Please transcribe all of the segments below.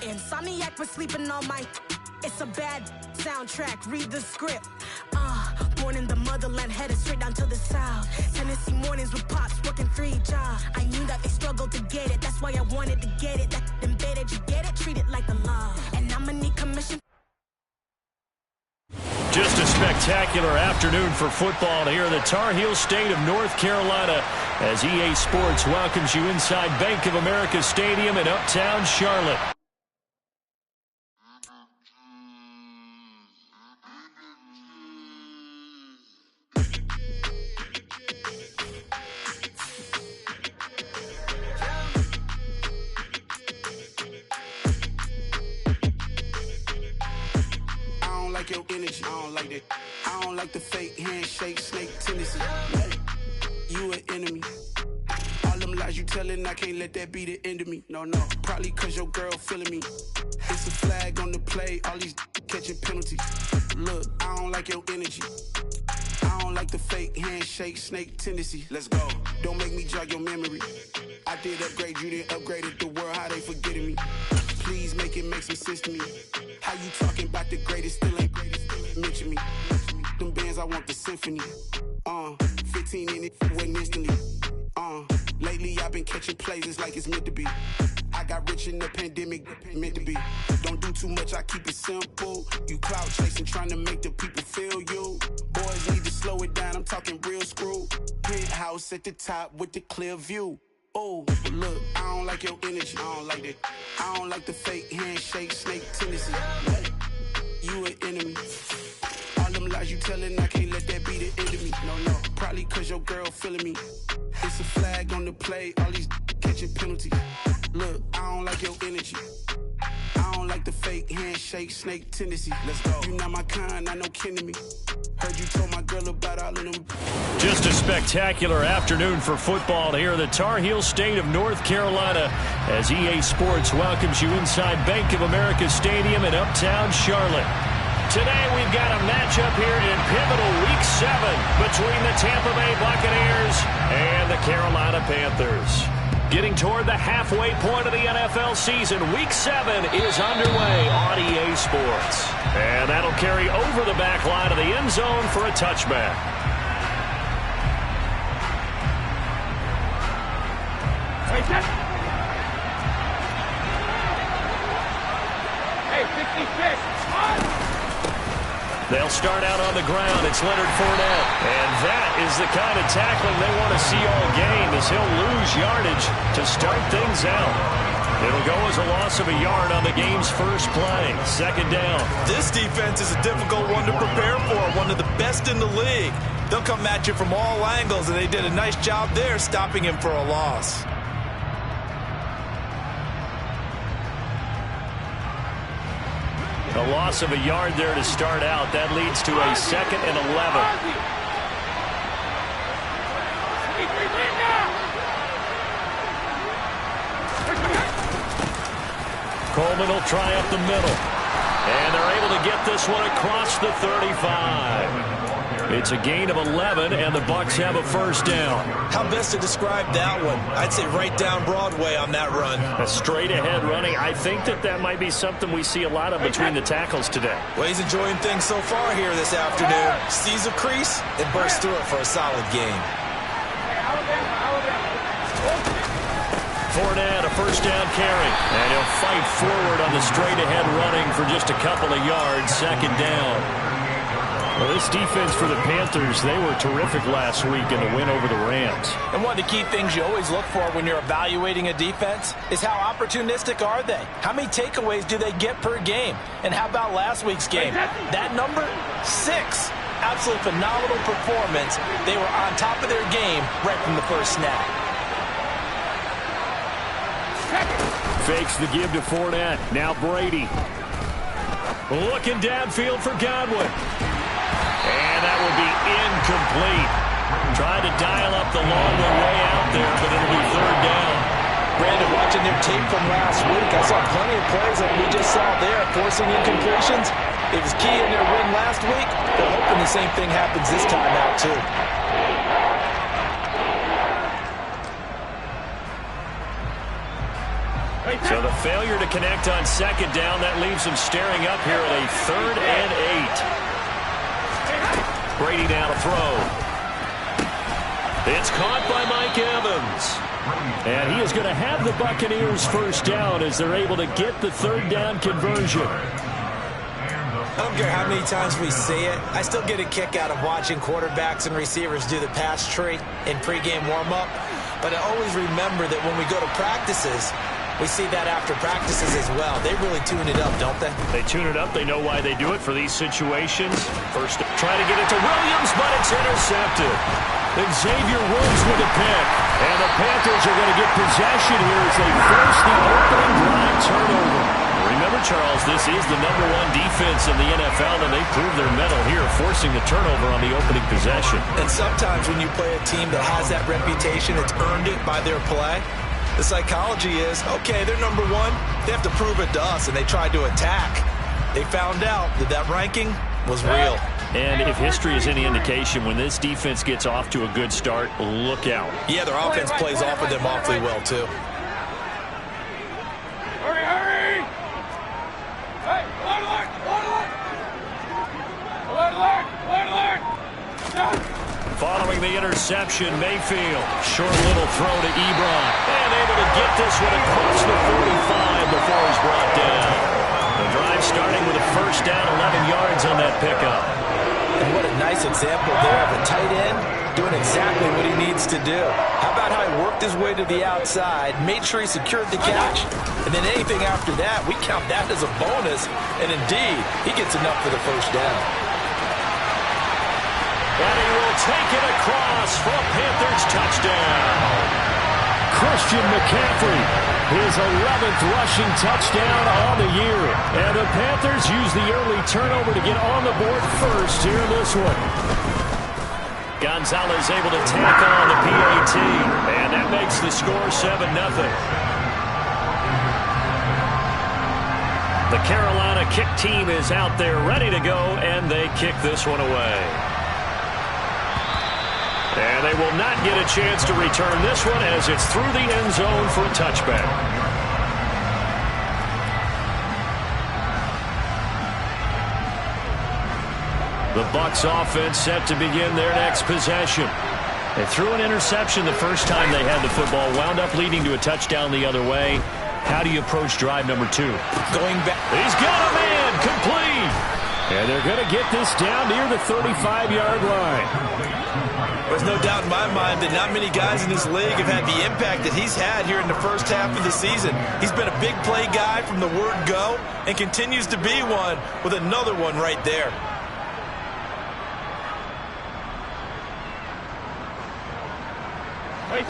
Insomniac for sleeping all my. It's a bad soundtrack, read the script. Born in the motherland, headed straight down to the south. Tennessee mornings with pops, working 3 jobs. I knew that they struggled to get it, that's why I wanted to get it. That embedded, you get it, treat it like the law. And I'ma need commission. Just a spectacular afternoon for football here in the Tar Heel state of North Carolina as EA Sports welcomes you inside Bank of America Stadium in Uptown Charlotte. Your energy, I don't like that. I don't like the fake handshake, snake tendency. You an enemy. All them lies you telling, I can't let that be the end of me. No, probably cause your girl feeling me. It's a flag on the play, all these catching penalties. Look, I don't like your energy. I don't like the fake handshake, snake tendency. Let's go. Don't make me jog your memory. I did upgrade, you didn't upgrade it. The world, how they forgetting me. Please make it make some sense to me. How you talking about the greatest, still ain't greatest, still ain't mention me. Them bands, I want the symphony. 15 in it, went instantly. Lately I've been catching plays, it's like it's meant to be. I got rich in the pandemic, meant to be. Don't do too much, I keep it simple. You clout chasing, trying to make the people feel you. Boys need to slow it down, I'm talking real screw. Penthouse at the top with the clear view. Oh, look, I don't like your energy, I don't like that. I don't like the fake handshake, snake tendency. You an enemy. All them lies you telling, I can't let that be the end of me. No, probably cause your girl feeling me. It's a flag on the play, all these catching penalties. Look, I don't like your energy. I don't like the fake handshake, snake tendency. Let's go. You not my kind, I know kin to me. Heard you told my girl about all of them. Just a spectacular afternoon for football here in the Tar Heel state of North Carolina as EA Sports welcomes you inside Bank of America Stadium in Uptown Charlotte. Today we've got a matchup here in pivotal Week 7 between the Tampa Bay Buccaneers and the Carolina Panthers. Getting toward the halfway point of the NFL season, Week 7 is underway on EA Sports. And that'll carry over the back line of the end zone for a touchback. Hey, 56. They'll start out on the ground. It's Leonard Fournette. And that is the kind of tackling they want to see all game as he'll lose yardage to start things out. It'll go as a loss of a yard on the game's first play. Second down. This defense is a difficult one to prepare for, one of the best in the league. They'll come at you from all angles, and they did a nice job there stopping him for a loss. A loss of a yard there to start out. That leads to a 2nd and 11. Coleman will try up the middle. And they're able to get this one across the 35. It's a gain of 11, and the Bucs have a first down. How best to describe that one? I'd say right down Broadway on that run. A straight-ahead running. I think that might be something we see a lot of between the tackles today. Well, he's enjoying things so far here this afternoon. Sees a crease and bursts through it for a solid gain. Fournette, a first down carry. And he'll fight forward on the straight-ahead running for just a couple of yards. Second down. Well, this defense for the Panthers, they were terrific last week in the win over the Rams. And one of the key things you always look for when you're evaluating a defense is how opportunistic are they? How many takeaways do they get per game? And how about last week's game? That number, 6. Absolutely phenomenal performance. They were on top of their game right from the first snap. Fakes the give to Fournette. Now Brady. Looking downfield for Godwin. And that will be incomplete. Trying to dial up the long way out there, but it'll be third down. Brandon, watching their tape from last week, I saw plenty of plays that we just saw there, forcing incompletions. It was key in their win last week. They're hoping the same thing happens this time out, too. So the failure to connect on second down, that leaves them staring up here at a 3rd and 8. Brady now to throw. It's caught by Mike Evans. And he is going to have the Buccaneers first down as they're able to get the 3rd down conversion. I don't care how many times we see it. I still get a kick out of watching quarterbacks and receivers do the pass tree in pregame warm-up. But I always remember that when we go to practices, we see that after practices as well. They really tune it up, don't they? They tune it up. They know why they do it for these situations. First, try to get it to Williams, but it's intercepted. Xavier Woods with a pick. And the Panthers are going to get possession here as they force the opening drive turnover. Remember, Charles, this is the #1 defense in the NFL, and they prove their mettle here, forcing the turnover on the opening possession. And sometimes when you play a team that has that reputation, it's earned it by their play. The psychology is, okay, they're #1. They have to prove it to us, and they tried to attack. They found out that that ranking was real. And if history is any indication, when this defense gets off to a good start, look out. Yeah, their offense plays off of them awfully well, too. Hurry, hurry! Hey, alert! Following the interception, Mayfield. Short little throw to Ebron. And able to get this one across the 45 before he's brought down. The drive starting with a first down, 11 yards on that pickup. And what a nice example there of a tight end doing exactly what he needs to do. How about how he worked his way to the outside, made sure he secured the catch, and then anything after that, we count that as a bonus. And indeed, he gets enough for the first down. And he will take it across for a Panthers touchdown. Christian McCaffrey, his 11th rushing touchdown on the year. And the Panthers use the early turnover to get on the board first here in this one. Gonzalez able to tack on the PAT. And that makes the score 7-0. The Carolina kick team is out there ready to go, and they kick this one away. And they will not get a chance to return this one as it's through the end zone for a touchback. The Bucs offense set to begin their next possession. They threw an interception the first time they had the football, wound up leading to a touchdown the other way. How do you approach drive number 2? Going back. He's got a man, complete. And they're going to get this down near the 35-yard line. There's no doubt in my mind that not many guys in this league have had the impact that he's had here in the first half of the season. He's been a big play guy from the word go and continues to be one with another one right there.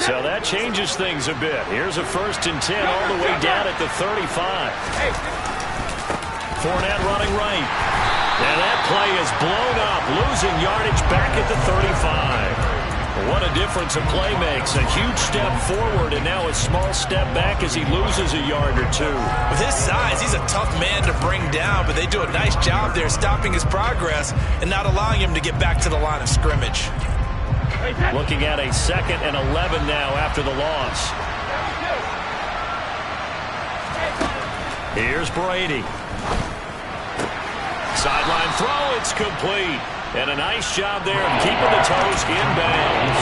So that changes things a bit. Here's a 1st and 10 all the way down at the 35. Fournette running right. And that play is blown up, losing yardage back at the 35. What a difference a play makes. A huge step forward and now a small step back as he loses a yard or two. With his size, he's a tough man to bring down, but they do a nice job there stopping his progress and not allowing him to get back to the line of scrimmage. Looking at a 2nd and 11 now after the loss. Here's Brady. Sideline throw, it's complete. And a nice job there of keeping the toes in bounds.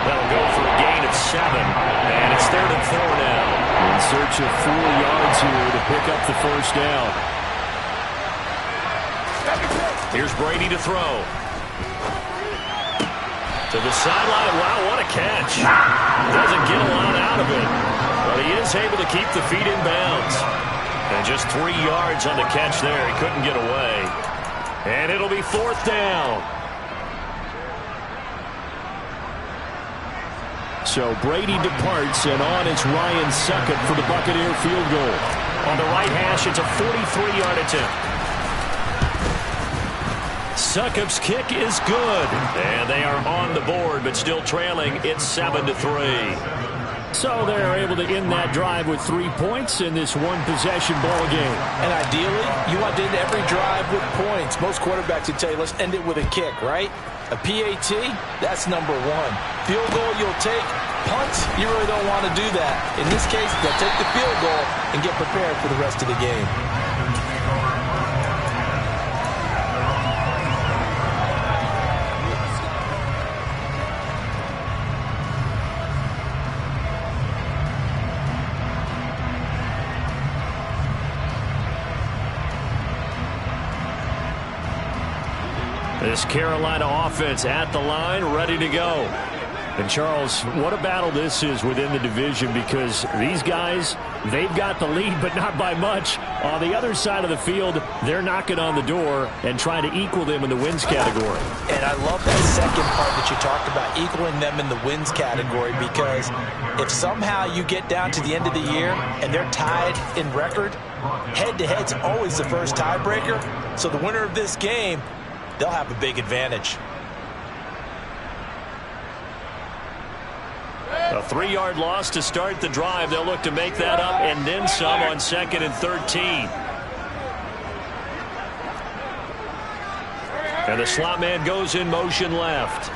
That'll go for a gain of 7. And it's 3rd and 4 now. In search of 4 yards here to pick up the first down. Here's Brady to throw. To the sideline. Wow, what a catch. Doesn't get a lot out of it. But he is able to keep the feet in bounds. And just 3 yards on the catch there. He couldn't get away. And it'll be 4th down. So Brady departs, and on it's Ryan Succop for the Buccaneer field goal. On the right hash, it's a 43-yard attempt. Succop's kick is good. And they are on the board, but still trailing. It's 7-3. So they're able to end that drive with 3 points in this one-possession ball game. And ideally, you want to end every drive with points. Most quarterbacks would tell you, let's end it with a kick, right? A PAT, that's #1. Field goal you'll take, punts, you really don't want to do that. In this case, they'll take the field goal and get prepared for the rest of the game. This Carolina offense at the line, ready to go. And Charles, what a battle this is within the division, because these guys, they've got the lead, but not by much. On the other side of the field, they're knocking on the door and trying to equal them in the wins category. And I love that second part that you talked about, equaling them in the wins category, because if somehow you get down to the end of the year and they're tied in record, head-to-head's always the first tiebreaker. So the winner of this game, they'll have a big advantage. A 3-yard loss to start the drive. They'll look to make that up and then some on 2nd and 13. And the slot man goes in motion left.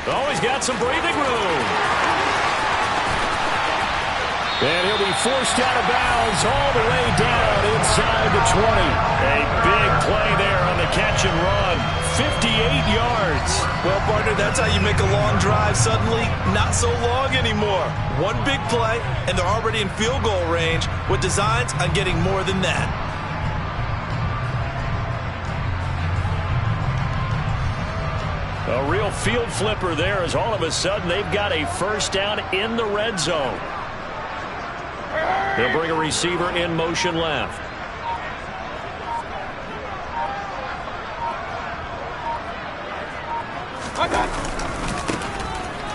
Oh, he's got some breathing room. And he'll be forced out of bounds all the way down inside the 20. A big play there on the catch and run. 58 yards. Well, partner, that's how you make a long drive suddenly not so long anymore. One big play, and they're already in field goal range with designs on getting more than that. A real field flipper there, as all of a sudden they've got a first down in the red zone. They'll bring a receiver in motion left.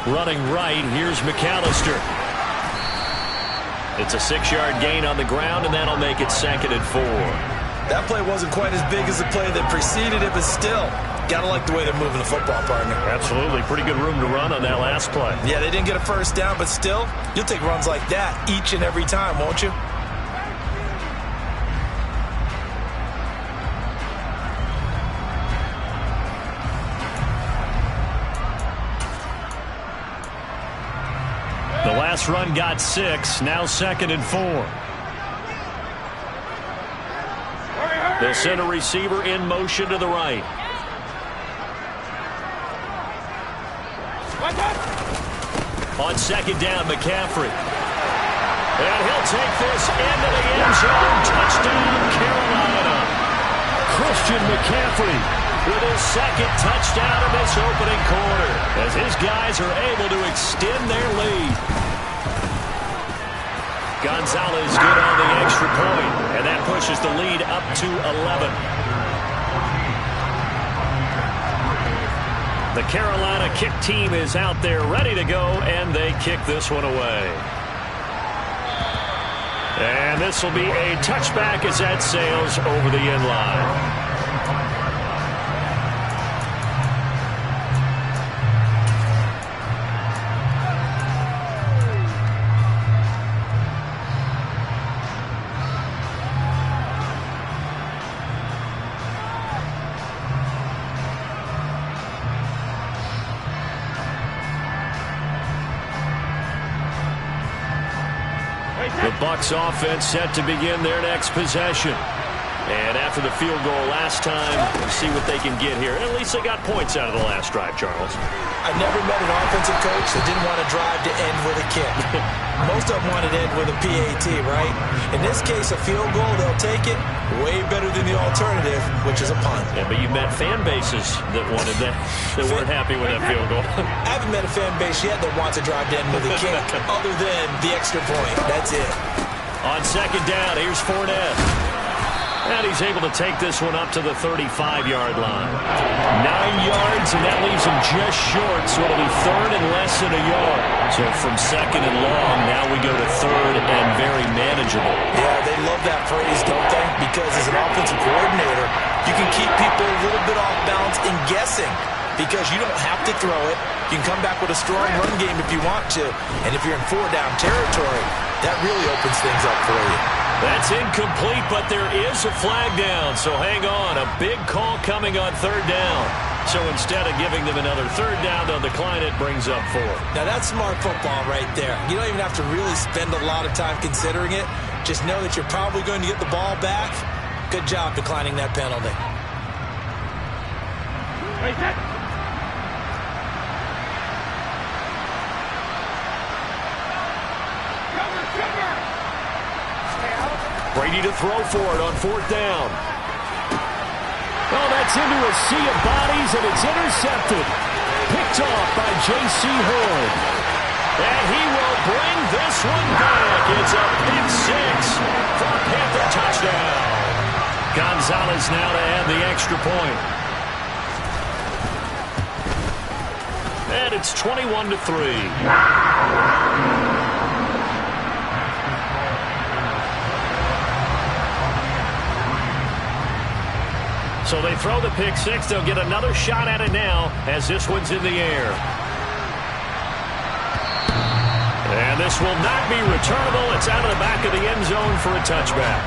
Running right, here's McAllister. It's a 6-yard gain on the ground, and that'll make it 2nd and 4. That play wasn't quite as big as the play that preceded it, but still, gotta like the way they're moving the football, partner. Absolutely. Pretty good room to run on that last play. Yeah, they didn't get a first down, but still, you'll take runs like that each and every time, won't you? The last run got 6, now 2nd and 4. They'll send a receiver in motion to the right. On 2nd down, McCaffrey. And he'll take this into the end zone. Touchdown, Carolina. Christian McCaffrey with his 2nd touchdown of this opening quarter, as his guys are able to extend their lead. Gonzalez good on the extra point, and that pushes the lead up to 11. The Carolina kick team is out there ready to go, and they kick this one away. And this will be a touchback as that sails over the end line. The Bucs offense set to begin their next possession. And after the field goal last time, we'll see what they can get here. At least they got points out of the last drive, Charles. I never met an offensive coach that didn't want to drive to end with a kick. Most of them wanted to end with a PAT, right? In this case, a field goal, they'll take it. Way better than the alternative, which is a punt. Yeah, but you met fan bases that wanted that, that weren't happy with that field goal. I haven't met a fan base yet that wants to drive to end with a kick, other than the extra point. That's it. On 2nd down, here's Fournette. And he's able to take this one up to the 35-yard line. 9 yards, and that leaves him just short, so it'll be 3rd and less than a yard. So from 2nd and long, now we go to 3rd and very manageable. Yeah, they love that phrase, don't they? Because as an offensive coordinator, you can keep people a little bit off balance and guessing, because you don't have to throw it. You can come back with a strong run game if you want to. And if you're in 4-down territory, that really opens things up for you. That's incomplete, but there is a flag down, so hang on. A big call coming on third down. So instead of giving them another third down, they'll decline it, brings up 4. Now that's smart football right there. You don't even have to really spend a lot of time considering it. Just know that you're probably going to get the ball back. Good job declining that penalty. Brady to throw for it on 4th down. Oh, that's into a sea of bodies, and it's intercepted. Picked off by J.C. Horn. And he will bring this one back. It's a pick 6 for a Panther touchdown. Gonzalez now to add the extra point. And it's 21-3. So they throw the pick 6. They'll get another shot at it now as this one's in the air. And this will not be returnable. It's out of the back of the end zone for a touchback.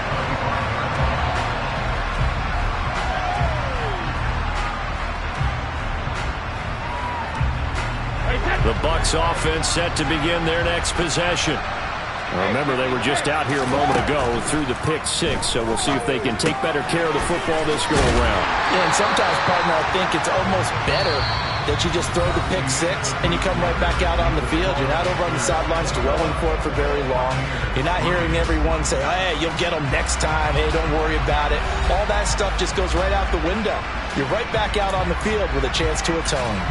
The Bucs offense set to begin their next possession. Remember, they were just out here a moment ago through the pick 6, so we'll see if they can take better care of the football this go-around. Yeah, and sometimes, partner, I think it's almost better that you just throw the pick 6 and you come right back out on the field. You're not over on the sidelines dwelling for it for very long. You're not hearing everyone say, hey, you'll get them next time. Hey, don't worry about it. All that stuff just goes right out the window. You're right back out on the field with a chance to atone.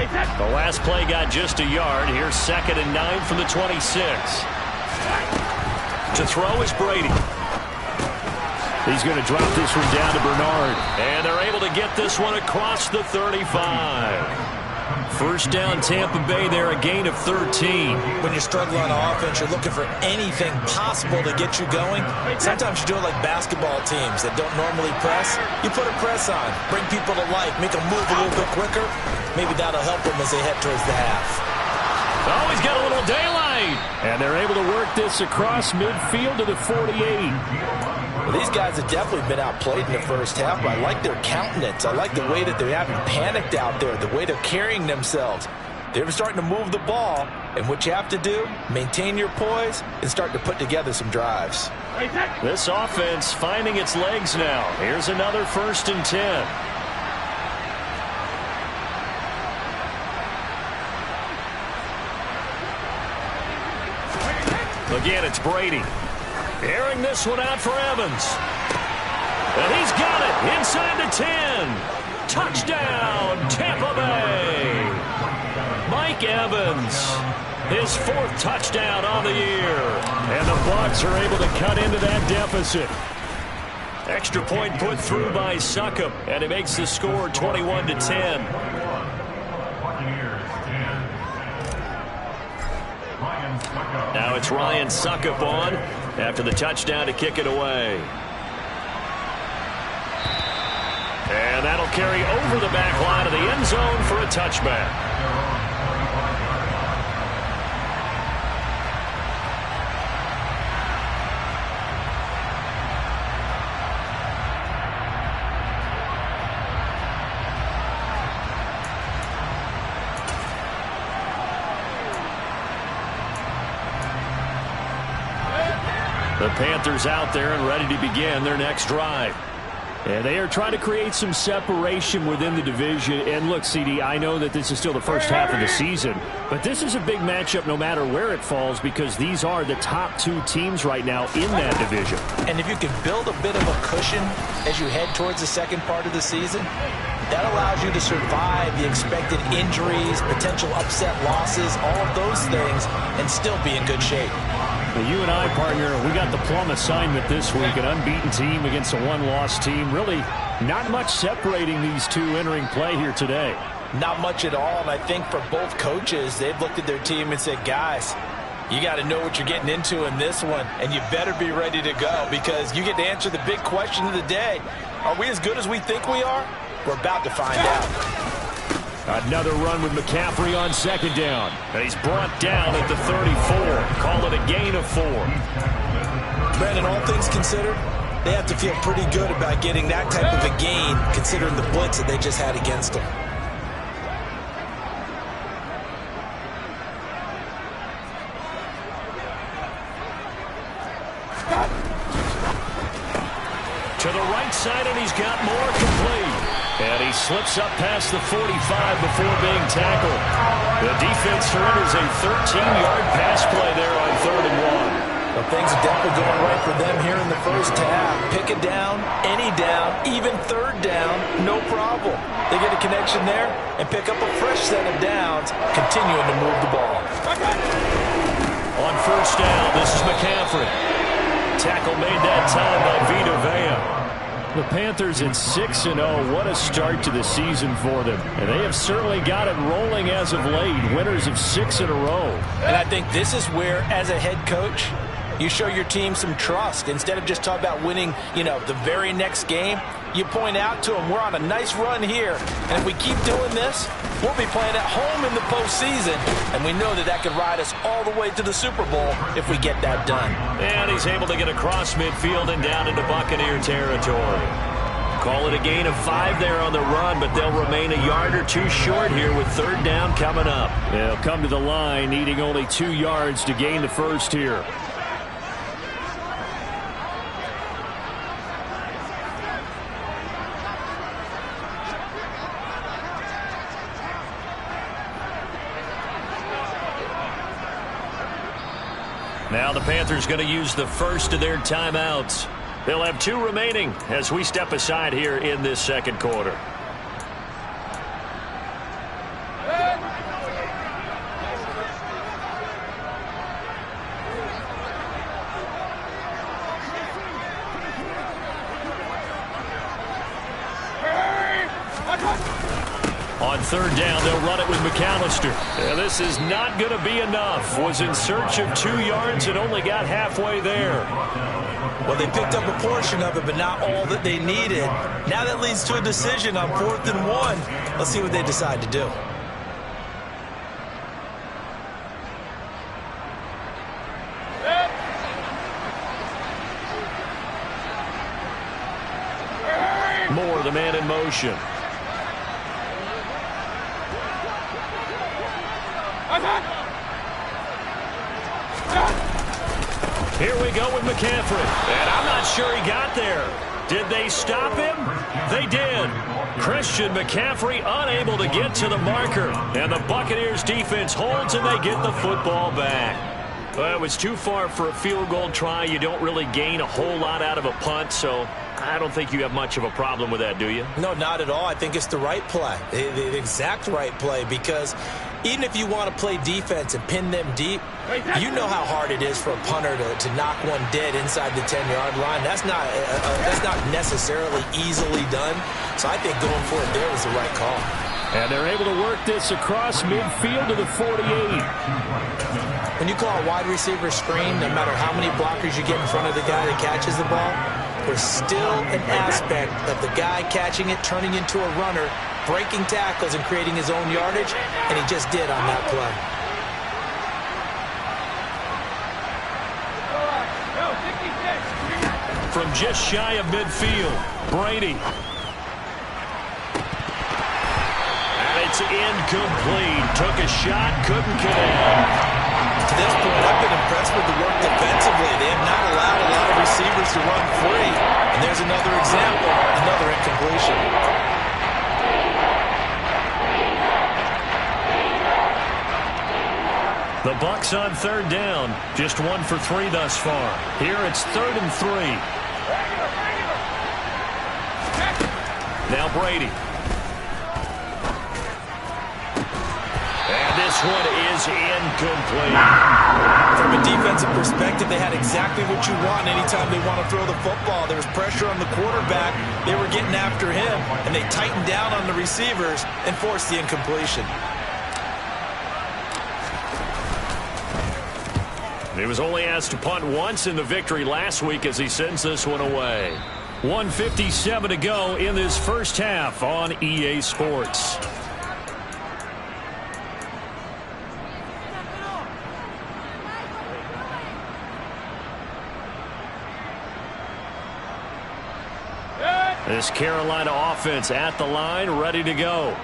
The last play got just a yard. Here's 2nd and 9 from the 26. To throw is Brady. He's going to drop this one down to Bernard. And they're able to get this one across the 35. First down, Tampa Bay there, a gain of 13. When you're struggling on offense, you're looking for anything possible to get you going. Sometimes you do it like basketball teams that don't normally press. You put a press on, bring people to life, make them move a little bit quicker. Maybe that'll help them as they head towards the half. Oh, he's got a little daylight. And they're able to work this across midfield to the 48. Well, these guys have definitely been outplayed in the first half, but I like their countenance. I like the way that they haven't panicked out there, the way they're carrying themselves. They're starting to move the ball, and what you have to do, maintain your poise and start to put together some drives. This offense finding its legs now. Here's another 1st and 10. Again, it's Brady. Airing this one out for Evans. And he's got it inside the 10. Touchdown, Tampa Bay. Mike Evans, his 4th touchdown on the year. And the Bucs are able to cut into that deficit. Extra point put through by Succop, and it makes the score 21-10. Now it's Ryan Succop on after the touchdown to kick it away. And that'll carry over the back line of the end zone for a touchback. The Panthers out there and ready to begin their next drive. And they are trying to create some separation within the division. And look, CD, I know that this is still the first half of the season, but this is a big matchup no matter where it falls because these are the top 2 teams right now in that division. And if you can build a bit of a cushion as you head towards the second part of the season, that allows you to survive the expected injuries, potential upset losses, all of those things, and still be in good shape. Well, you and I, partner, we got the plum assignment this week, an unbeaten team against a one-loss team. Really not much separating these two entering play here today. Not much at all, and I think for both coaches, they've looked at their team and said, guys, you got to know what you're getting into in this one, and you better be ready to go because you get to answer the big question of the day. Are we as good as we think we are? We're about to find out. Another run with McCaffrey on second down. And he's brought down at the 34. Call it a gain of 4. Brandon, all things considered, they have to feel pretty good about getting that type of a gain, considering the blitz that they just had against them. To the right side, and he's got more complete. And he slips up past the 45 before being tackled. The defense surrenders a 13-yard pass play there on 3rd and 1. Well, things are definitely going right for them here in the first half. Pick a down, any down, even 3rd down, no problem. They get a connection there and pick up a fresh set of downs, continuing to move the ball. On 1st down, this is McCaffrey. Tackle made that time by Vita Vea. The Panthers at 6-0. What a start to the season for them. And they have certainly got it rolling as of late. Winners of 6 in a row. And I think this is where, as a head coach, you show your team some trust. Instead of just talking about winning, the very next game, you point out to them, we're on a nice run here. And if we keep doing this, we'll be playing at home in the postseason. And we know that could ride us all the way to the Super Bowl if we get that done. And he's able to get across midfield and down into Buccaneer territory. Call it a gain of 5 there on the run, but they'll remain a yard or 2 short here with 3rd down coming up. They'll come to the line needing only 2 yards to gain the first here. Now the Panthers going to use the first of their timeouts. They'll have 2 remaining as we step aside here in this second quarter. On 3rd down, they'll run it with McAllister. Yeah, this is not going to be enough. Was in search of 2 yards and only got halfway there. Well, they picked up a portion of it, but not all that they needed. Now that leads to a decision on 4th and 1. Let's see what they decide to do. Moore, the man in motion. Here we go with McCaffrey. And I'm not sure he got there. Did they stop him? They did. Christian McCaffrey unable to get to the marker. And the Buccaneers defense holds and they get the football back. Well, it was too far for a field goal try. You don't really gain a whole lot out of a punt, so I don't think you have much of a problem with that, do you? No, not at all. I think it's the right play, the exact right play, because even if you want to play defense and pin them deep, you know how hard it is for a punter to knock one dead inside the 10-yard line. That's not necessarily easily done. So I think going for it there was the right call. And they're able to work this across midfield to the 48. When you call a wide receiver screen, no matter how many blockers you get in front of the guy that catches the ball, there's still an aspect of the guy catching it, turning into a runner, breaking tackles and creating his own yardage, and he just did on that play. From just shy of midfield, Brady. And it's incomplete. Took a shot, couldn't connect. To this point, I've been impressed with the work defensively. They have not allowed a lot of receivers to run free. And there's another example, another incompletion. The Bucs on 3rd down. Just 1 for 3 thus far. Here it's 3rd and 3. Now Brady. And this one is incomplete. From a defensive perspective, they had exactly what you want anytime they want to throw the football. There was pressure on the quarterback. They were getting after him, and they tightened down on the receivers and forced the incompletion. He was only asked to punt once in the victory last week as he sends this one away. 1:57 to go in this first half on EA Sports. This Carolina offense at the line, ready to go.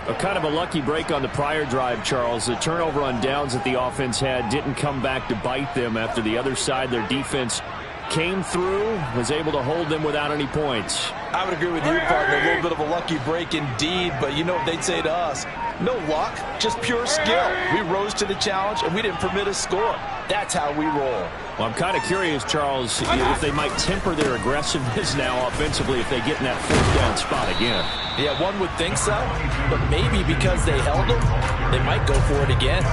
A kind of a lucky break on the prior drive, Charles. The turnover on downs that the offense had didn't come back to bite them after the other side. Their defense came through, was able to hold them without any points. I would agree with you, partner. A little bit of a lucky break indeed, but you know what they'd say to us? No luck, just pure skill. We rose to the challenge, and we didn't permit a score. That's how we roll. Well, I'm kind of curious, Charles, if they might temper their aggressiveness now offensively if they get in that fourth down spot again. Yeah, one would think so, but maybe because they held them, they might go for it again.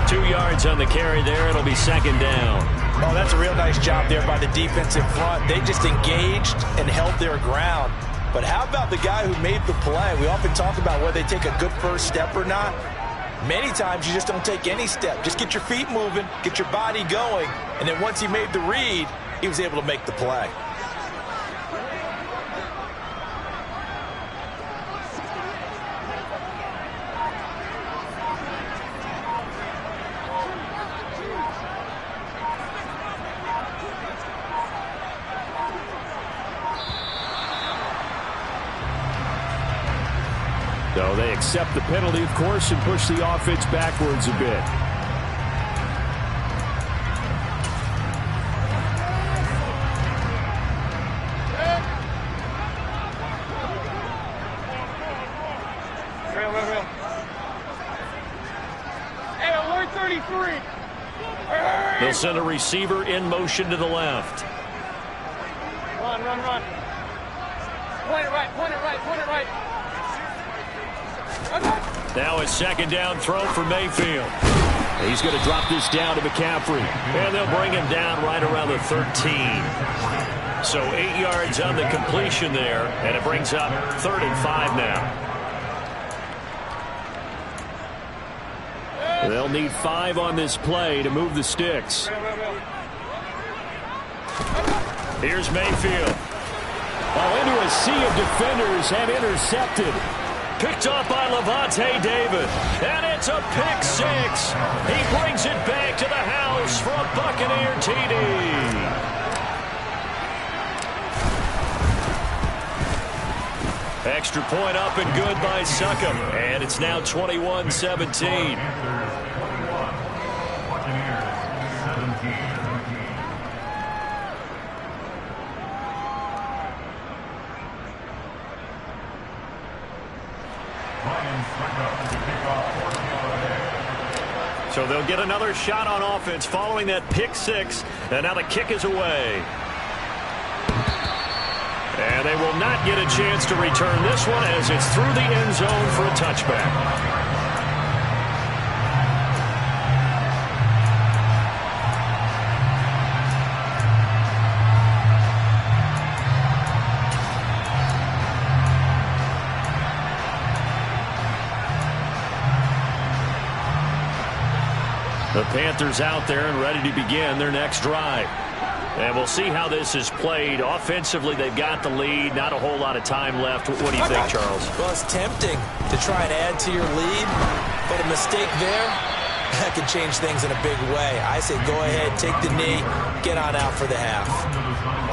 2 yards on the carry there. It'll be second down. Oh, that's a real nice job there by the defensive front. They just engaged and held their ground. But how about the guy who made the play? We often talk about whether they take a good first step or not. Many times you just don't take any step. Just get your feet moving, get your body going, and then once he made the read, he was able to make the play. So they accept the penalty, of course, and push the offense backwards a bit. Hey, alert 33. They'll send a receiver in motion to the left. Run. Point it right, point it right, point it right. Now a second down throw for Mayfield. He's going to drop this down to McCaffrey. And they'll bring him down right around the 13. So 8 yards on the completion there. And it brings up 3rd and 5 now. They'll need 5 on this play to move the sticks. Here's Mayfield. Well, into a sea of defenders and intercepted. Picked up by Lavonte David. And it's a pick 6. He brings it back to the house for a Buccaneer TD. Extra point up and good by Succop. And it's now 21-17. So they'll get another shot on offense following that pick 6. And now the kick is away. And they will not get a chance to return this one as it's through the end zone for a touchback. The Panthers out there and ready to begin their next drive. And we'll see how this is played. Offensively, they've got the lead. Not a whole lot of time left. What do you think, Charles? Well, it's tempting to try and add to your lead, but a mistake there, that could change things in a big way. I say go ahead, take the knee, get on out for the half.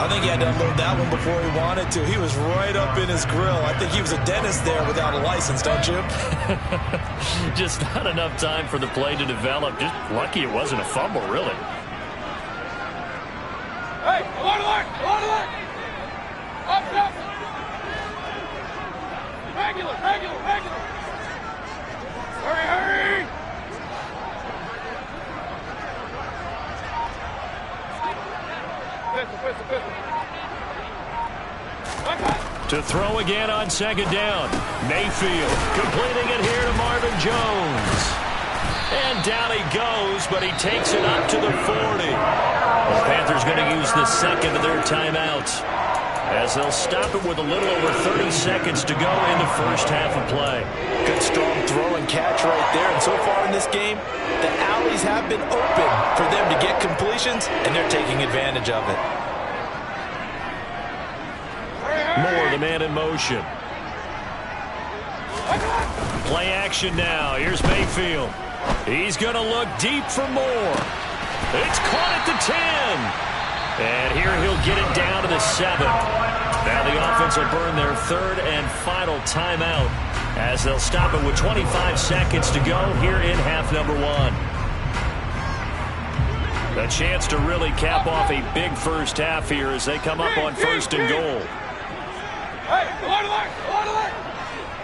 I think he had to unload that one before he wanted to. He was right up in his grill. I think he was a dentist there without a license, don't you? Just not enough time for the play to develop. Just lucky it wasn't a fumble, really. Hey, alert! Up! Regular! Hurry! Pistol. To throw again on second down. Mayfield completing it here to Marvin Jones. And down he goes, but he takes it up to the 40. The Panthers going to use the second of their timeouts as they'll stop it with a little over 30 seconds to go in the first half of play. Good strong throw and catch right there. And so far in this game, the alleys have been open for them to get completions, and they're taking advantage of it. Moore, the man in motion. Play action now. Here's Mayfield. He's going to look deep for Moore. It's caught at the 10. And here he'll get it down to the 7. Now the offense will burn their third and final timeout as they'll stop it with 25 seconds to go here in half number one. A chance to really cap off a big first half here as they come up on first and goal. Hey, alert, alert, alert, alert!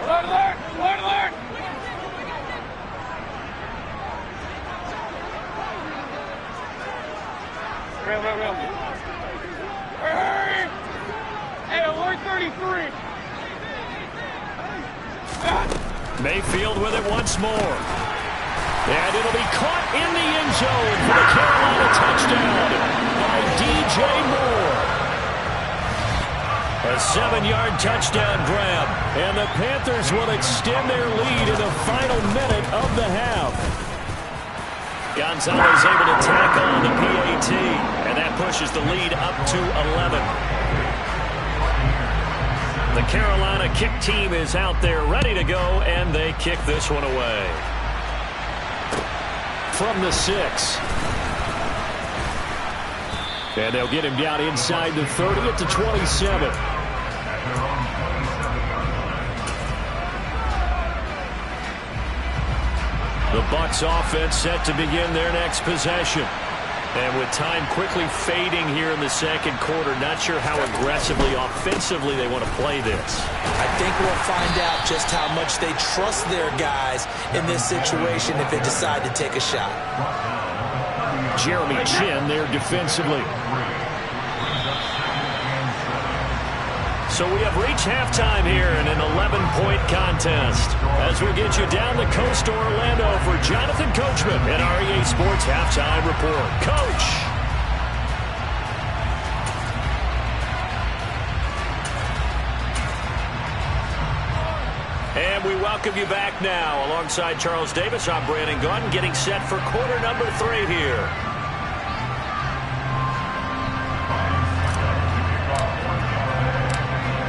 Alert, alert, alert, alert! Real. Hey! Hey, alert 33! Mayfield with it once more. And it'll be caught in the end zone for the Carolina touchdown by DJ Moore. A 7-yard touchdown grab. And the Panthers will extend their lead in the final minute of the half. Gonzalez able to tack on the PAT. And that pushes the lead up to 11. The Carolina kick team is out there ready to go, and they kick this one away. From the 6. And they'll get him down inside the 30 at the 27. The Bucs offense set to begin their next possession. And with time quickly fading here in the second quarter, not sure how aggressively, offensively they want to play this. I think we'll find out just how much they trust their guys in this situation if they decide to take a shot. Jeremy Chin there defensively. So we have reached halftime here in an 11-point contest. As we get you down the coast to Orlando for Jonathan Coachman and our EA Sports Halftime Report. Coach! And we welcome you back now. Alongside Charles Davis, I'm Brandon Gaudin, getting set for quarter number 3 here.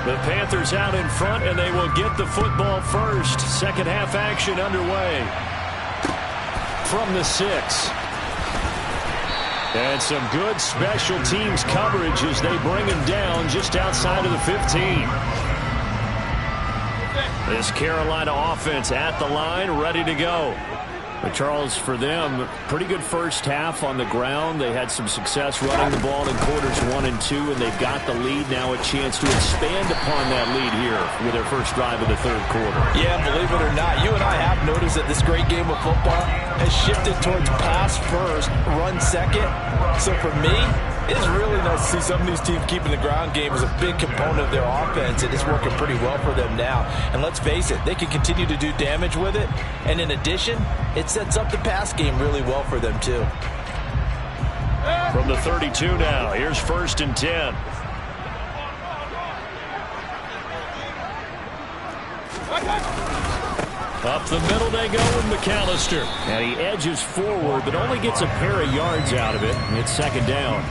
The Panthers out in front, and they will get the football first. Second half action underway. From the 6. And some good special teams coverage as they bring him down just outside of the 15. This Carolina offense at the line, ready to go. But Charles, for them, pretty good first half on the ground. They had some success running the ball in quarters 1 and 2, and they've got the lead now, a chance to expand upon that lead here with their first drive of the third quarter. Yeah, believe it or not, you and I have noticed that this great game of football has shifted towards pass first, run second. So for me, it's really nice to see some of these teams keeping the ground game as a big component of their offense, and it's working pretty well for them now. And let's face it, they can continue to do damage with it. And in addition, it sets up the pass game really well for them, too. From the 32 now, here's first and 10. Up the middle they go with McAllister. And he edges forward, but only gets a pair of yards out of it. It's second down.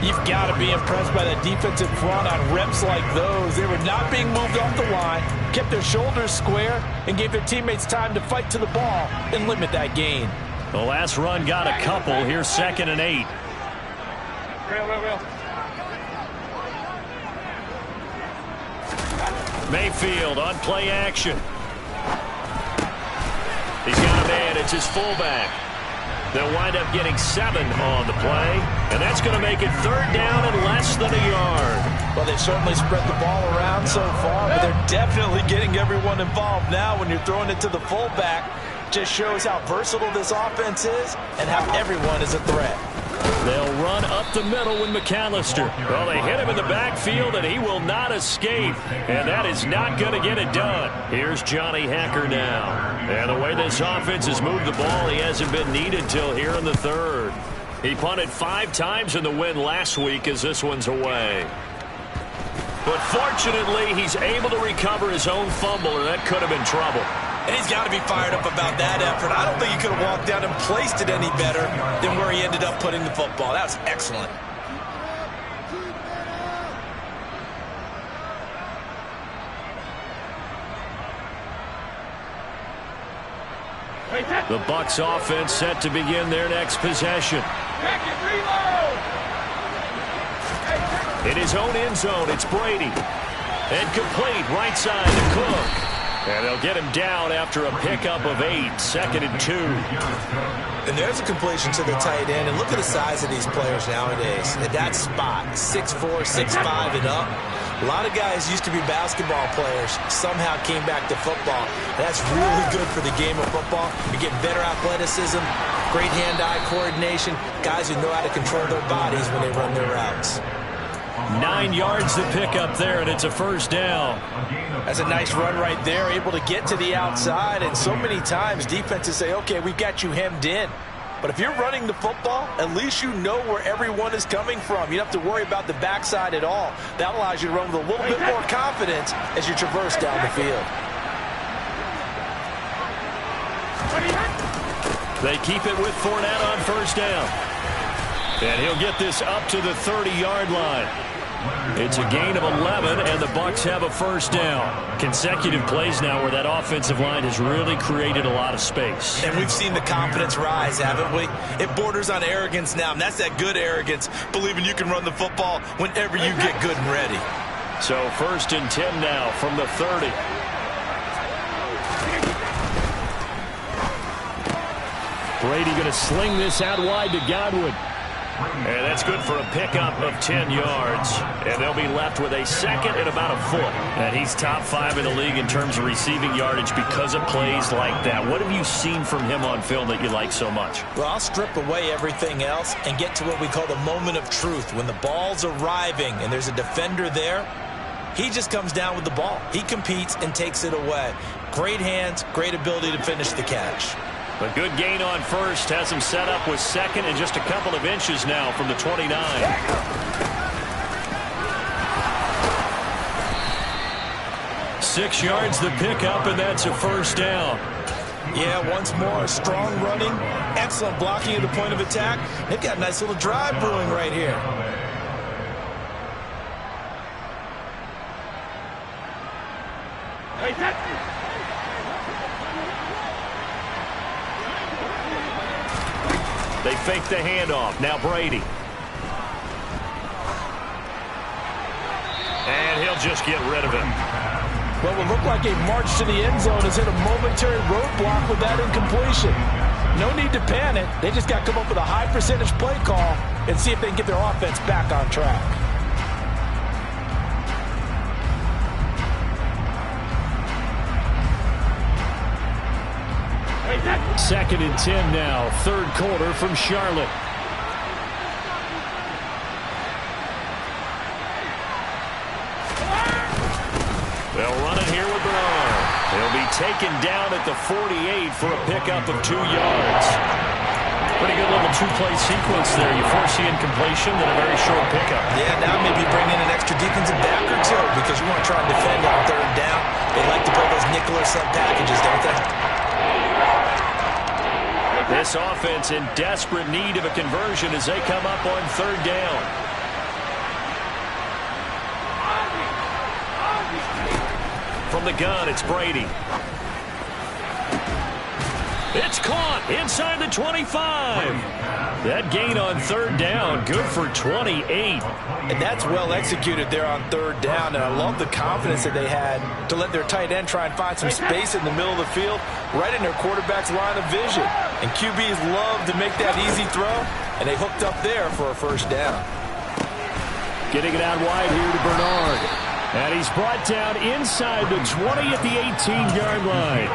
You've got to be impressed by the defensive front on reps like those. They were not being moved off the line, kept their shoulders square, and gave their teammates time to fight to the ball and limit that gain. The last run got a couple. Here's second and 8. Real. Mayfield on play action. He's got a man. It's his fullback. They'll wind up getting 7 on the play, and that's going to make it third down and less than a yard. Well, they've certainly spread the ball around so far, but they're definitely getting everyone involved now when you're throwing it to the fullback. Just shows how versatile this offense is and how everyone is a threat. They'll run up the middle with McAllister. Well, they hit him in the backfield, and he will not escape. And that is not going to get it done. Here's Johnny Hekker now. And the way this offense has moved the ball, he hasn't been needed till here in the third. He punted 5 times in the win last week as this one's away. But fortunately, he's able to recover his own fumble, or that could have been trouble. And he's got to be fired up about that effort. I don't think he could have walked down and placed it any better than where he ended up putting the football. That was excellent. The Bucs offense set to begin their next possession. Jacket, reload! Hey, In his own end zone, it's Brady. And complete right side to Cook. And they'll get him down after a pickup of 8, 2nd and 2. And there's a completion to the tight end. And look at the size of these players nowadays. At that spot, 6'4", 6'5", and up. A lot of guys used to be basketball players, somehow came back to football. That's really good for the game of football. You get better athleticism, great hand-eye coordination, guys who know how to control their bodies when they run their routes. 9 yards to pick up there, and it's a first down. That's a nice run right there, able to get to the outside. And so many times defenses say, okay, we've got you hemmed in. But if you're running the football, at least you know where everyone is coming from. You don't have to worry about the backside at all. That allows you to run with a little bit more confidence as you traverse down the field. They keep it with Fournette on first down. And he'll get this up to the 30-yard line. It's a gain of 11, and the Bucs have a first down. Consecutive plays now where that offensive line has really created a lot of space. And we've seen the confidence rise, haven't we? It borders on arrogance now, and that's that good arrogance, believing you can run the football whenever you get good and ready. So 1st and 10 now from the 30. Brady going to sling this out wide to Godwin. And that's good for a pickup of 10 yards. And they'll be left with a 2nd and about a foot. And he's top 5 in the league in terms of receiving yardage because of plays like that. What have you seen from him on film that you like so much? Well, I'll strip away everything else and get to what we call the moment of truth. When the ball's arriving and there's a defender there, he just comes down with the ball. He competes and takes it away. Great hands, great ability to finish the catch. A good gain on first has him set up with 2nd and just a couple of inches now from the 29. 6 yards the pickup, and that's a first down. Yeah, once more, strong running, excellent blocking at the point of attack. They've got a nice little drive brewing right here. They fake the handoff. Now Brady. And he'll just get rid of him. Well, it looked like a march to the end zone has hit a momentary roadblock with that incompletion. No need to panic. They just got to come up with a high percentage play call and see if they can get their offense back on track. Second and 10 now, 3rd quarter from Charlotte. They'll run it here with Bernard. He'll be taken down at the 48 for a pickup of 2 yards. Pretty good little 2-play sequence there. You foresee incompletion, then a very short pickup. Yeah, now maybe bring in an extra defensive back or two because you want to try and defend on 3rd down. They like to play those nickel or sub packages, don't they? This offense in desperate need of a conversion as they come up on 3rd down. From the gun, it's Brady. It's caught inside the 25. That gain on 3rd down, good for 28. And that's well executed there on 3rd down. And I love the confidence that they had to let their tight end try and find some space in the middle of the field, right in their quarterback's line of vision. And QBs love to make that easy throw, and they hooked up there for a first down. Getting it out wide here to Bernard. And he's brought down inside the 20 at the 18-yard line.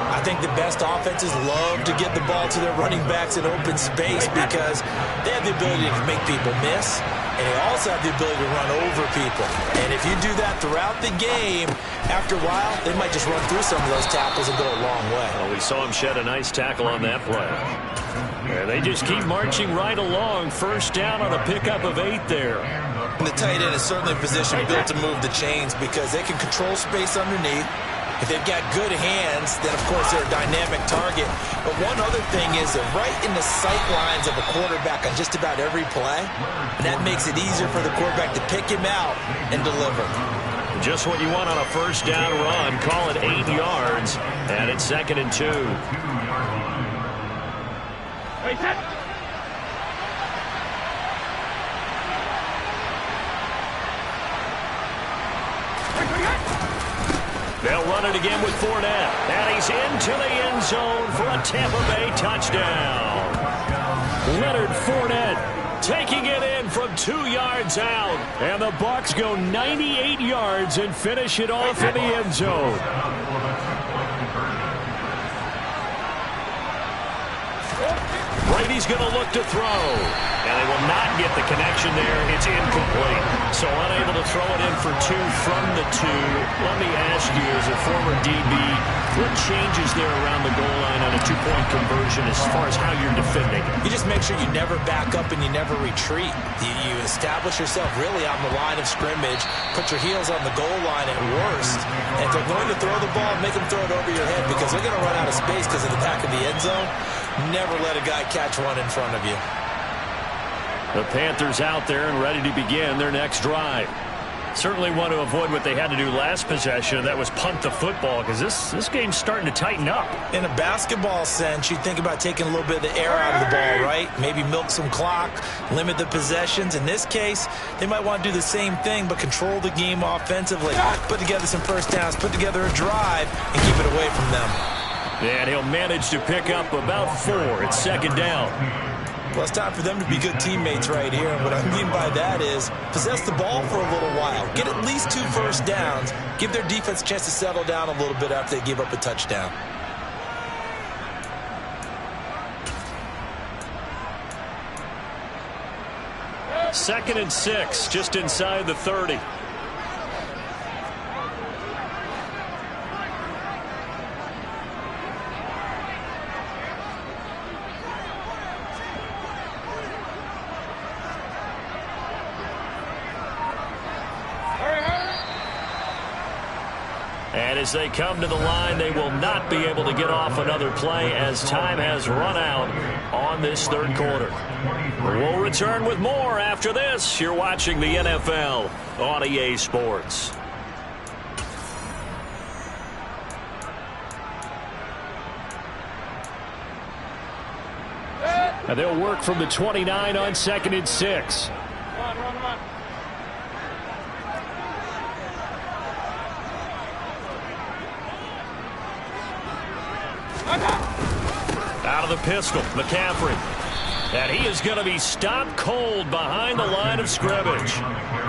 I think the best offenses love to get the ball to their running backs in open space because they have the ability to make people miss, and they also have the ability to run over people. And if you do that throughout the game, after a while, they might just run through some of those tackles and go a long way. Well, we saw him shed a nice tackle on that play. And they just keep marching right along. First down on a pickup of 8 there. And the tight end is certainly a position built to move the chains because they can control space underneath. If they've got good hands, then, of course, they're a dynamic target. But one other thing is they're right in the sight lines of a quarterback on just about every play. And that makes it easier for the quarterback to pick him out and deliver. Just what you want on a first down run. Call it 8 yards. And it's 2nd and 2. They'll run it again with Fournette. And he's into the end zone for a Tampa Bay touchdown. Leonard Fournette taking it in from 2 yards out. And the Bucs go 98 yards and finish it off in the end zone. Brady's going to look to throw. And they will not get the connection there. It's incomplete. So unable to throw it in for 2 from the 2. Let me ask you, as a former DB, what changes there around the goal line on a 2-point conversion as far as how you're defending? You just make sure you never back up and you never retreat. You establish yourself really on the line of scrimmage, put your heels on the goal line at worst. And if they're going to throw the ball, make them throw it over your head because they're going to run out of space because of the back of the end zone. Never let a guy catch one in front of you. The Panthers out there and ready to begin their next drive. Certainly want to avoid what they had to do last possession. That was punt the football because this game's starting to tighten up. In a basketball sense, you think about taking a little bit of the air out of the ball, right? Maybe milk some clock, limit the possessions. In this case, they might want to do the same thing but control the game offensively. Put together some first downs, put together a drive, and keep it away from them. And he'll manage to pick up about 4. It's second down. Well, it's time for them to be good teammates right here. And what I mean by that is possess the ball for a little while. Get at least 2 first downs. Give their defense a chance to settle down a little bit after they give up a touchdown. Second and 6, just inside the 30. And as they come to the line, they will not be able to get off another play as time has run out on this third quarter. We'll return with more after this. You're watching the NFL on EA Sports. And they'll work from the 29 on second and 6. Run. Out of the pistol, McCaffrey. And he is going to be stopped cold behind the line of scrimmage.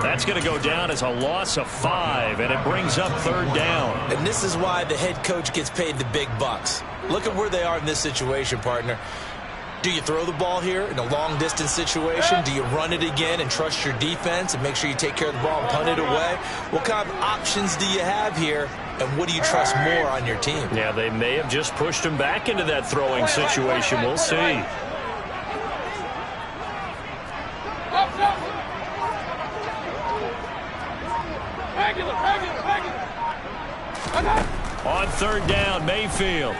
That's going to go down as a loss of 5, and it brings up third down. And this is why the head coach gets paid the big bucks. Look at where they are in this situation, partner. Do you throw the ball here in a long-distance situation? Do you run it again and trust your defense and make sure you take care of the ball and punt it away? What kind of options do you have here, and what do you trust more on your team? Yeah, they may have just pushed him back into that throwing situation. We'll see. On third down, Mayfield.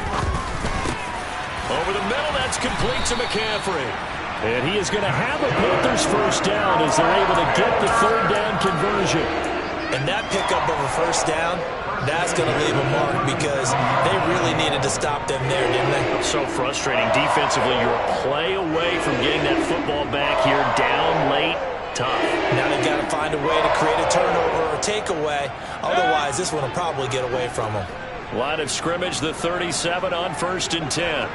Over the middle, that's complete to McCaffrey. And he is going to have a Panthers first down as they're able to get the third down conversion. And that pickup of a first down, that's going to leave a mark because they really needed to stop them there, didn't they? So frustrating. Defensively, you're a play away from getting that football back here, down late. Tough. Now they've got to find a way to create a turnover or takeaway. Otherwise, this one will probably get away from them. Line of scrimmage, the 37 on first and 10.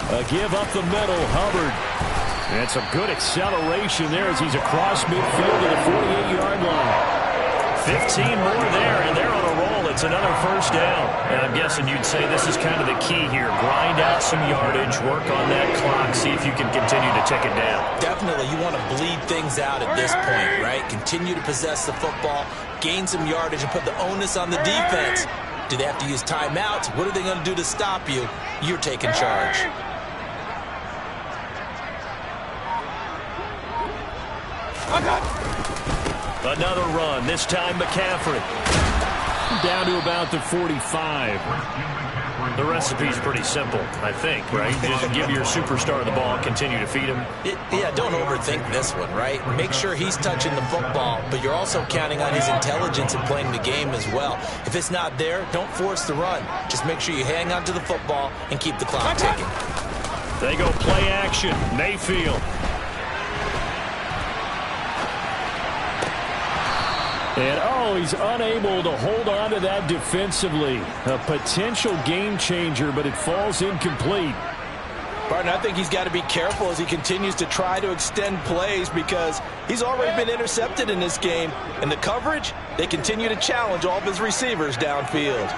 A give up the middle, Hubbard. And some good acceleration there as he's across midfield to the 48-yard line. 15 more there, and they're on a roll. It's another first down. And I'm guessing you'd say this is kind of the key here. Grind out some yardage, work on that clock, see if you can continue to tick it down. Definitely, you want to bleed things out at this point, right? Continue to possess the football, gain some yardage, and put the onus on the defense. Do they have to use timeouts? What are they going to do to stop you? You're taking charge. Another run, this time McCaffrey. Down to about the 45. The recipe's pretty simple, I think, right? Just give your superstar the ball, continue to feed him. Yeah, don't overthink this one, right? Make sure he's touching the football, but you're also counting on his intelligence in playing the game as well. If it's not there, don't force the run. Just make sure you hang on to the football and keep the clock ticking. They go play action. Mayfield. And, oh, he's unable to hold on to that defensively. A potential game changer, but it falls incomplete. Barton, I think he's got to be careful as he continues to try to extend plays because he's already been intercepted in this game. And the coverage, they continue to challenge all of his receivers downfield.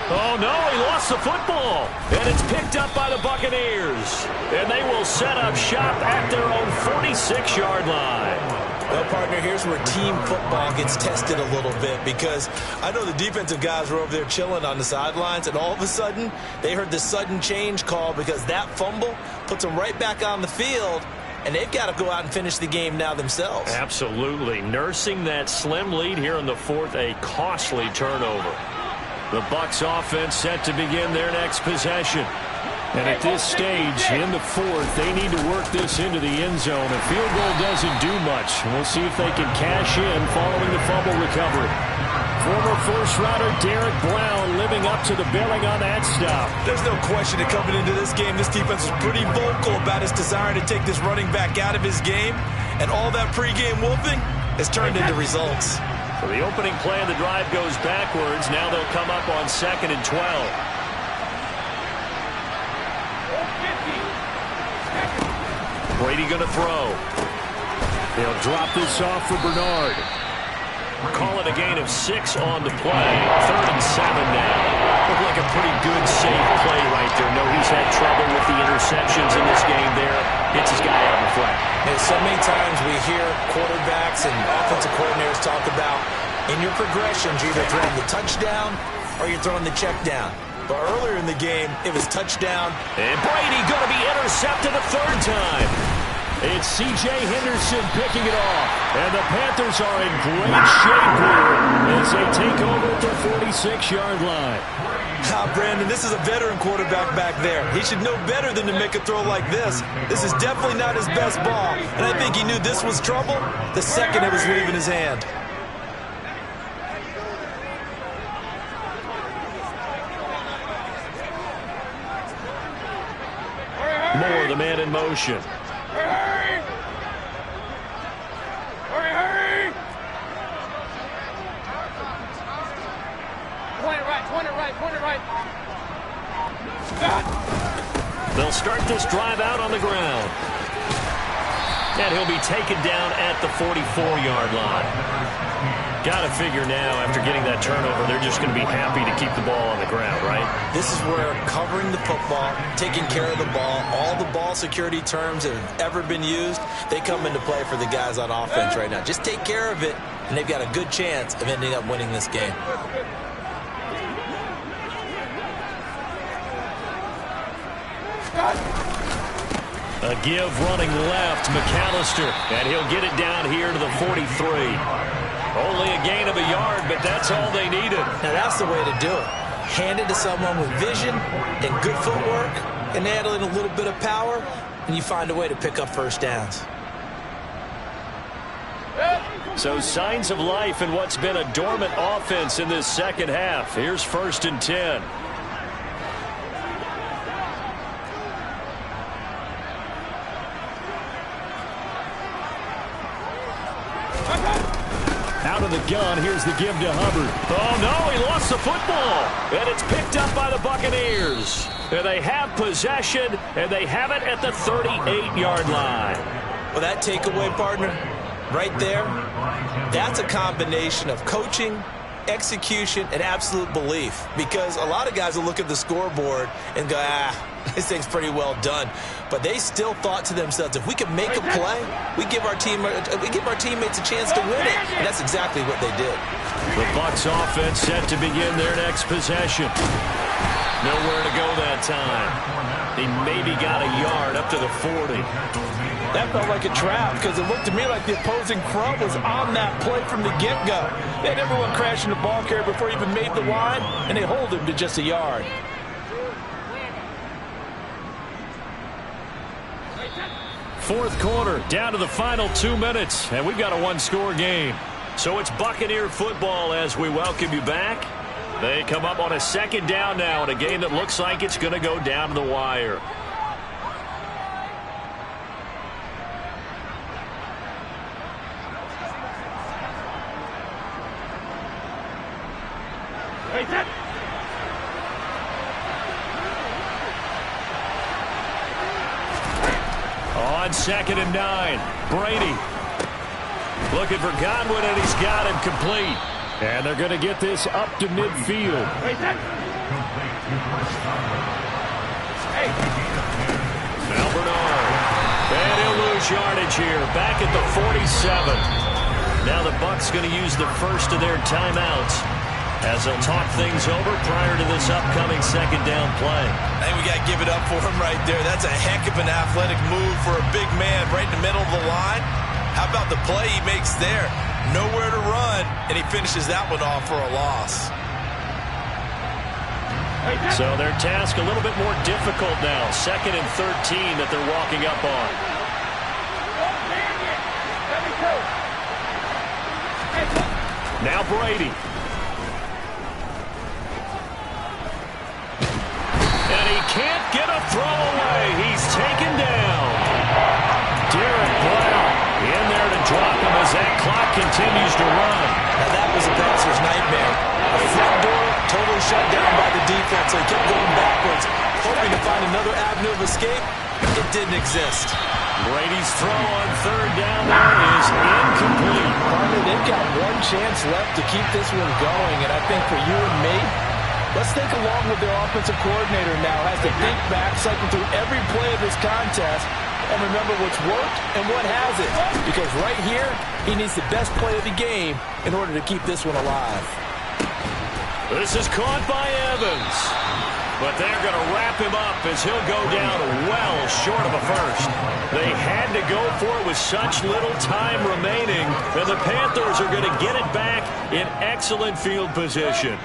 Oh, no, he lost the football. And it's picked up by the Buccaneers. And they will set up shop at their own 46-yard line. Well, partner, here's where team football gets tested a little bit because I know the defensive guys were over there chilling on the sidelines, and all of a sudden, they heard the sudden change call because that fumble puts them right back on the field, and they've got to go out and finish the game now themselves. Absolutely. Nursing that slim lead here in the fourth, a costly turnover. The Bucs offense set to begin their next possession. And at this stage, in the fourth, they need to work this into the end zone. A field goal doesn't do much. We'll see if they can cash in following the fumble recovery. Former first-rounder Derek Brown living up to the billing on that stop. There's no question that coming into this game, this defense was pretty vocal about its desire to take this running back out of his game. And all that pregame whooping has turned into results. So the opening play of the drive goes backwards. Now they'll come up on 2nd and 12. Brady going to throw. They'll drop this off for Bernard. Call it a gain of 6 on the play. 3rd and 7 now. Looked like a pretty good, safe play right there. No, he's had trouble with the interceptions in this game there. Gets his guy out in the flat. And so many times we hear quarterbacks and offensive coordinators talk about in your progressions, you're either throwing the touchdown or you're throwing the check down. But earlier in the game, it was touchdown. And Brady going to be intercepted a 3rd time. It's C.J. Henderson picking it off. And the Panthers are in great shape here as they take over at the 46-yard line. Brandon, this is a veteran quarterback back there. He should know better than to make a throw like this. This is definitely not his best ball. And I think he knew this was trouble the second it was leaving his hand. Moore, the man in motion. Hurry! Hurry, hurry! 20 right. They'll start this drive out on the ground. And he'll be taken down at the 44-yard line. Got to figure now, after getting that turnover, they're just going to be happy to keep the ball on the ground, right? This is where covering the football, taking care of the ball, all the ball security terms that have ever been used, they come into play for the guys on offense right now. Just take care of it, and they've got a good chance of ending up winning this game. A give running left, McAllister, and he'll get it down here to the 43. Only a gain of a yard, but that's all they needed. Now that's the way to do it. Hand it to someone with vision and good footwork, and add in a little bit of power, and you find a way to pick up first downs. So signs of life in what's been a dormant offense in this second half. Here's 1st and 10. Out of the gun, here's the give to Hubbard. Oh, no, he lost the football. And it's picked up by the Buccaneers. And they have possession, and they have it at the 38-yard line. Well, that takeaway, partner, right there, that's a combination of coaching, execution, and absolute belief. Because a lot of guys will look at the scoreboard and go, this thing's pretty well done. But they still thought to themselves, if we can make a play, we give our teammates a chance to win it. And that's exactly what they did. The Bucs offense set to begin their next possession. Nowhere to go that time. He maybe got a yard up to the 40. That felt like a trap because it looked to me like the opposing front was on that play from the get-go. They had everyone crashing the ball carrier before he even made the line, and they hold him to just a yard. Fourth quarter, down to the final 2 minutes, and we've got a one-score game. So it's Buccaneer football as we welcome you back. They come up on a second down now in a game that looks like it's going to go down to the wire. On 2nd and 9, Brady looking for Godwin, and he's got him complete. And they're going to get this up to midfield. Now Bernard. And he'll lose yardage here. Back at the 47. Now the Bucs going to use the first of their timeouts as they'll talk things over prior to this upcoming second down play. I think we got to give it up for him right there. That's a heck of an athletic move for a big man right in the middle of the line. How about the play he makes there? Nowhere to run, and he finishes that one off for a loss. So their task a little bit more difficult now. 2nd and 13 that they're walking up on. Now Brady. And he can't get a throw away. He's taken down. Derek Brown in there to drop him as that clock continues to run. Now that was a passer's nightmare. The front door totally shut down by the defense, so he kept going backwards, hoping to find another avenue of escape. It didn't exist. Brady's throw on 3rd down there is incomplete. Partner, they've got one chance left to keep this one going, and I think for you and me, let's think along with their offensive coordinator now as they think back, cycle through every play of this contest, and remember what's worked and what hasn't. Because right here, he needs the best play of the game in order to keep this one alive. This is caught by Evans. But they're going to wrap him up as he'll go down well short of a first. They had to go for it with such little time remaining, and the Panthers are going to get it back in excellent field position.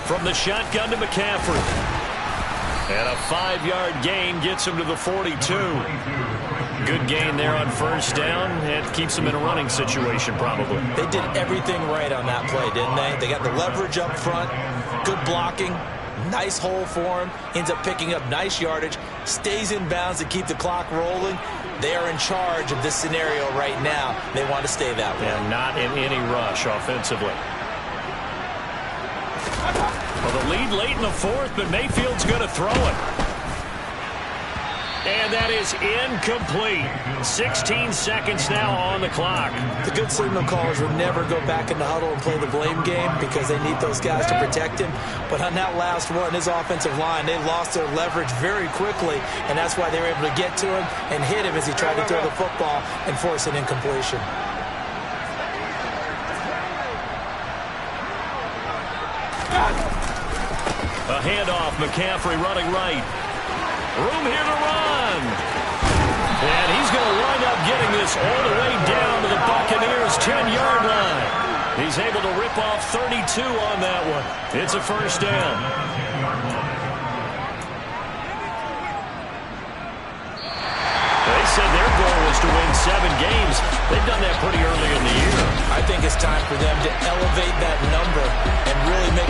From the shotgun to McCaffrey. And a 5-yard gain gets him to the 42. Good gain there on 1st down. It keeps them in a running situation probably. They did everything right on that play, didn't they? They got the leverage up front, good blocking, nice hole for him, ends up picking up nice yardage, stays in bounds to keep the clock rolling. They are in charge of this scenario right now. They want to stay that way. And not in any rush offensively. Well, the lead late in the 4th, but Mayfield's going to throw it. And that is incomplete. 16 seconds now on the clock. The good signal callers will never go back in the huddle and play the blame game because they need those guys to protect him. But on that last one, his offensive line, they lost their leverage very quickly, and that's why they were able to get to him and hit him as he tried to throw the football and force an incompletion. A handoff, McCaffrey running right. Room here to run. And he's going to wind up getting this all the way down to the Buccaneers' 10-yard line. He's able to rip off 32 on that one. It's a 1st down. They said their goal was to win 7 games. They've done that pretty early in the year. I think it's time for them to elevate that number and really make